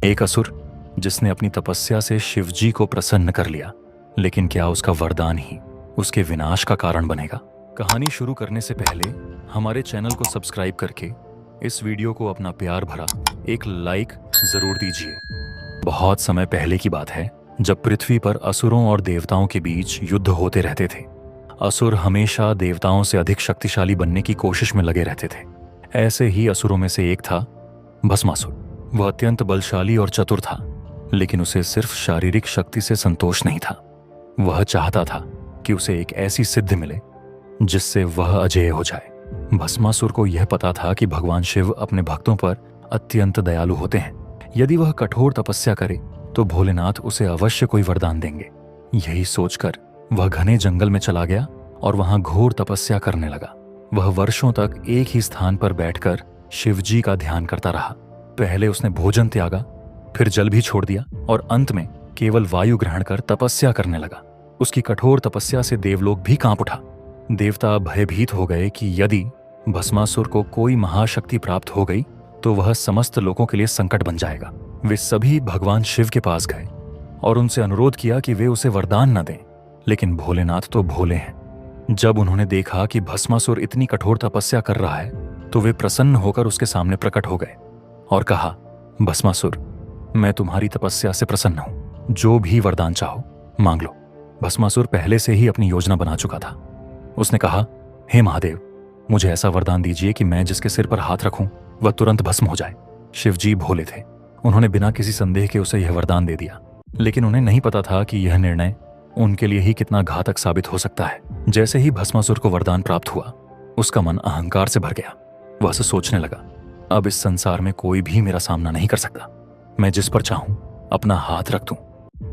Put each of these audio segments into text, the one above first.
एक असुर जिसने अपनी तपस्या से शिवजी को प्रसन्न कर लिया, लेकिन क्या उसका वरदान ही उसके विनाश का कारण बनेगा? कहानी शुरू करने से पहले हमारे चैनल को सब्सक्राइब करके इस वीडियो को अपना प्यार भरा एक लाइक जरूर दीजिए। बहुत समय पहले की बात है, जब पृथ्वी पर असुरों और देवताओं के बीच युद्ध होते रहते थे। असुर हमेशा देवताओं से अधिक शक्तिशाली बनने की कोशिश में लगे रहते थे। ऐसे ही असुरों में से एक था भस्मासुर। वह अत्यंत बलशाली और चतुर था, लेकिन उसे सिर्फ शारीरिक शक्ति से संतोष नहीं था। वह चाहता था कि उसे एक ऐसी सिद्धि मिले जिससे वह अजेय हो जाए। भस्मासुर को यह पता था कि भगवान शिव अपने भक्तों पर अत्यंत दयालु होते हैं। यदि वह कठोर तपस्या करे तो भोलेनाथ उसे अवश्य कोई वरदान देंगे। यही सोचकर वह घने जंगल में चला गया और वहां घोर तपस्या करने लगा। वह वर्षों तक एक ही स्थान पर बैठकर शिवजी का ध्यान करता रहा। पहले उसने भोजन त्यागा, फिर जल भी छोड़ दिया और अंत में केवल वायु ग्रहण कर तपस्या करने लगा। उसकी कठोर तपस्या से देवलोक भी कांप उठा। देवता भयभीत हो गए कि यदि भस्मासुर को कोई महाशक्ति प्राप्त हो गई तो वह समस्त लोगों के लिए संकट बन जाएगा। वे सभी भगवान शिव के पास गए और उनसे अनुरोध किया कि वे उसे वरदान न दें, लेकिन भोलेनाथ तो भोले हैं। जब उन्होंने देखा कि भस्मासुर इतनी कठोर तपस्या कर रहा है तो वे प्रसन्न होकर उसके सामने प्रकट हो गए और कहा, भस्मासुर, मैं तुम्हारी तपस्या से प्रसन्न हूं। जो भी वरदान चाहो मांग लो। भस्मासुर पहले से ही अपनी योजना बना चुका था। उसने कहा, हे महादेव, मुझे ऐसा वरदान दीजिए कि मैं जिसके सिर पर हाथ रखूं वह तुरंत भस्म हो जाए। शिवजी भोले थे। उन्होंने बिना किसी संदेह के उसे यह वरदान दे दिया, लेकिन उन्हें नहीं पता था कि यह निर्णय उनके लिए ही कितना घातक साबित हो सकता है। जैसे ही भस्मासुर को वरदान प्राप्त हुआ, उसका मन अहंकार से भर गया। वह सोचने लगा, अब इस संसार में कोई भी मेरा सामना नहीं कर सकता। मैं जिस पर चाहूं अपना हाथ रख दूं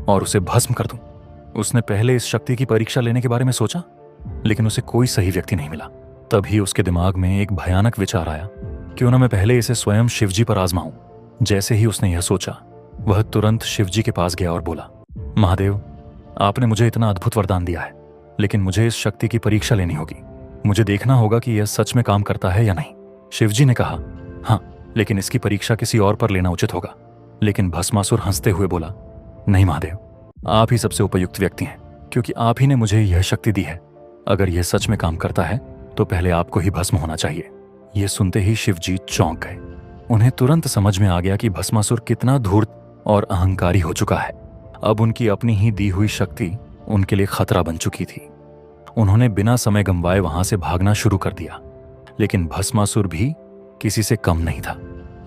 और उसे भस्म कर दूं। उसने पहले इस शक्ति की परीक्षा लेने के बारे में सोचा, लेकिन उसे कोई सही व्यक्ति नहीं मिला। तभी उसके दिमाग में एक भयानक विचार आया, क्यों न मैं पहले इसे स्वयं शिवजी पर आजमाऊं। जैसे ही उसने यह सोचा, वह तुरंत शिवजी के पास गया और बोला, महादेव, आपने मुझे इतना अद्भुत वरदान दिया है, लेकिन मुझे इस शक्ति की परीक्षा लेनी होगी। मुझे देखना होगा कि यह सच में काम करता है या नहीं। शिवजी ने कहा, हाँ, लेकिन इसकी परीक्षा किसी और पर लेना उचित होगा। लेकिन भस्मासुर हंसते हुए बोला, नहीं महादेव, आप ही सबसे उपयुक्त व्यक्ति हैं, क्योंकि आप ही ने मुझे यह शक्ति दी है। अगर यह सच में काम करता है तो पहले आपको ही भस्म होना चाहिए। यह सुनते ही शिवजी चौंक गए। उन्हें तुरंत समझ में आ गया कि भस्मासुर कितना धूर्त और अहंकारी हो चुका है। अब उनकी अपनी ही दी हुई शक्ति उनके लिए खतरा बन चुकी थी। उन्होंने बिना समय गंवाए वहां से भागना शुरू कर दिया, लेकिन भस्मासुर भी किसी से कम नहीं था।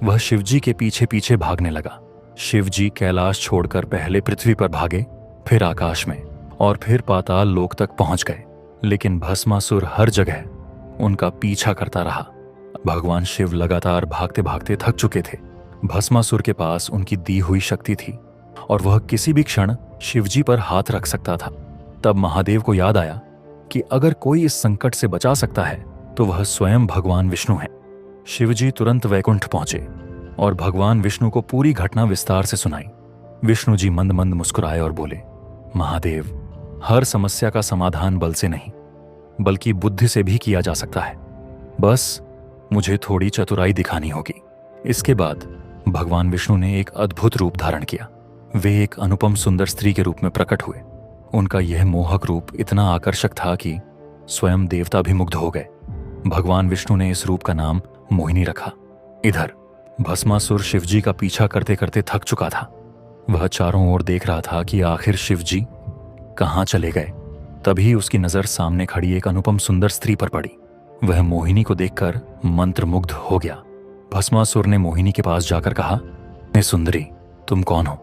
वह शिवजी के पीछे पीछे भागने लगा। शिवजी कैलाश छोड़कर पहले पृथ्वी पर भागे, फिर आकाश में और फिर पाताल लोक तक पहुंच गए, लेकिन भस्मासुर हर जगह उनका पीछा करता रहा। भगवान शिव लगातार भागते भागते थक चुके थे। भस्मासुर के पास उनकी दी हुई शक्ति थी और वह किसी भी क्षण शिवजी पर हाथ रख सकता था। तब महादेव को याद आया कि अगर कोई इस संकट से बचा सकता है तो वह स्वयं भगवान विष्णु है। शिवजी तुरंत वैकुंठ पहुंचे और भगवान विष्णु को पूरी घटना विस्तार से सुनाई। विष्णु जी मंद मंद मुस्कुराए और बोले, महादेव, हर समस्या का समाधान बल से नहीं बल्कि बुद्धि से भी किया जा सकता है। बस मुझे थोड़ी चतुराई दिखानी होगी। इसके बाद भगवान विष्णु ने एक अद्भुत रूप धारण किया। वे एक अनुपम सुंदर स्त्री के रूप में प्रकट हुए। उनका यह मोहक रूप इतना आकर्षक था कि स्वयं देवता भी मुग्ध हो गए। भगवान विष्णु ने इस रूप का नाम मोहिनी रखा। इधर भस्मासुर शिवजी का पीछा करते करते थक चुका था। वह चारों ओर देख रहा था कि आखिर शिवजी कहाँ चले गए। तभी उसकी नजर सामने खड़ी एक अनुपम सुंदर स्त्री पर पड़ी। वह मोहिनी को देखकर मंत्रमुग्ध हो गया। भस्मासुर ने मोहिनी के पास जाकर कहा, हे सुंदरी, तुम कौन हो?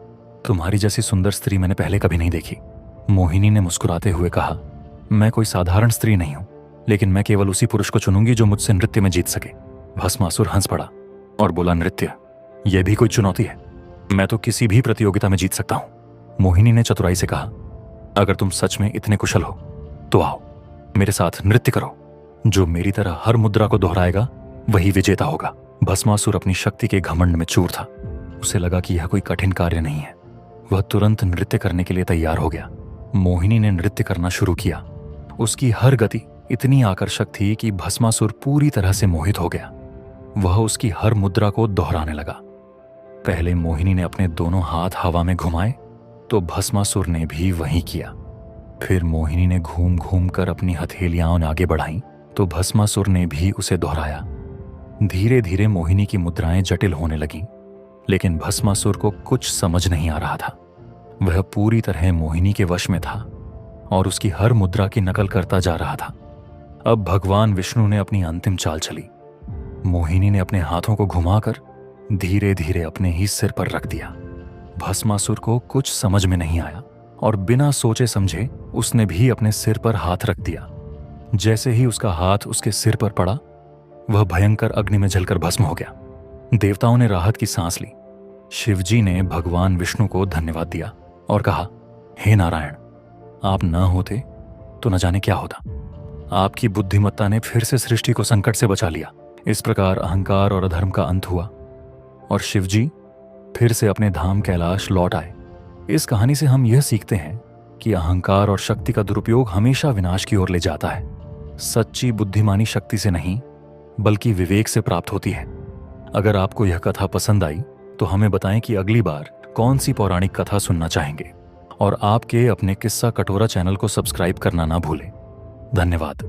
तुम्हारी जैसी सुंदर स्त्री मैंने पहले कभी नहीं देखी। मोहिनी ने मुस्कुराते हुए कहा, मैं कोई साधारण स्त्री नहीं हूं, लेकिन मैं केवल उसी पुरुष को चुनूंगी जो मुझसे नृत्य में जीत सके। भस्मासुर हंस पड़ा और बोला, नृत्य? यह भी कोई चुनौती है? मैं तो किसी भी प्रतियोगिता में जीत सकता हूं। मोहिनी ने चतुराई से कहा, अगर तुम सच में इतने कुशल हो तो आओ, मेरे साथ नृत्य करो। जो मेरी तरह हर मुद्रा को दोहराएगा वही विजेता होगा। भस्मासुर अपनी शक्ति के घमंड में चूर था। उसे लगा कि यह कोई कठिन कार्य नहीं है। वह तुरंत नृत्य करने के लिए तैयार हो गया। मोहिनी ने नृत्य करना शुरू किया। उसकी हर गति इतनी आकर्षक थी कि भस्मासुर पूरी तरह से मोहित हो गया। वह उसकी हर मुद्रा को दोहराने लगा। पहले मोहिनी ने अपने दोनों हाथ हवा में घुमाए तो भस्मासुर ने भी वही किया। फिर मोहिनी ने घूम घूम कर अपनी हथेलियां आगे बढ़ाईं तो भस्मासुर ने भी उसे दोहराया। धीरे धीरे मोहिनी की मुद्राएं जटिल होने लगीं, लेकिन भस्मासुर को कुछ समझ नहीं आ रहा था। वह पूरी तरह मोहिनी के वश में था और उसकी हर मुद्रा की नकल करता जा रहा था। अब भगवान विष्णु ने अपनी अंतिम चाल चली। मोहिनी ने अपने हाथों को घुमाकर धीरे धीरे अपने ही सिर पर रख दिया। भस्मासुर को कुछ समझ में नहीं आया और बिना सोचे समझे उसने भी अपने सिर पर हाथ रख दिया। जैसे ही उसका हाथ उसके सिर पर पड़ा, वह भयंकर अग्नि में जलकर भस्म हो गया। देवताओं ने राहत की सांस ली। शिवजी ने भगवान विष्णु को धन्यवाद दिया और कहा, हे नारायण, आप न होते तो न जाने क्या होता। आपकी बुद्धिमत्ता ने फिर से सृष्टि को संकट से बचा लिया। इस प्रकार अहंकार और अधर्म का अंत हुआ और शिवजी फिर से अपने धाम कैलाश लौट आए। इस कहानी से हम यह सीखते हैं कि अहंकार और शक्ति का दुरुपयोग हमेशा विनाश की ओर ले जाता है। सच्ची बुद्धिमानी शक्ति से नहीं बल्कि विवेक से प्राप्त होती है। अगर आपको यह कथा पसंद आई तो हमें बताएं कि अगली बार कौन सी पौराणिक कथा सुनना चाहेंगे, और आपके अपने किस्सा कटोरा चैनल को सब्सक्राइब करना ना भूलें। धन्यवाद।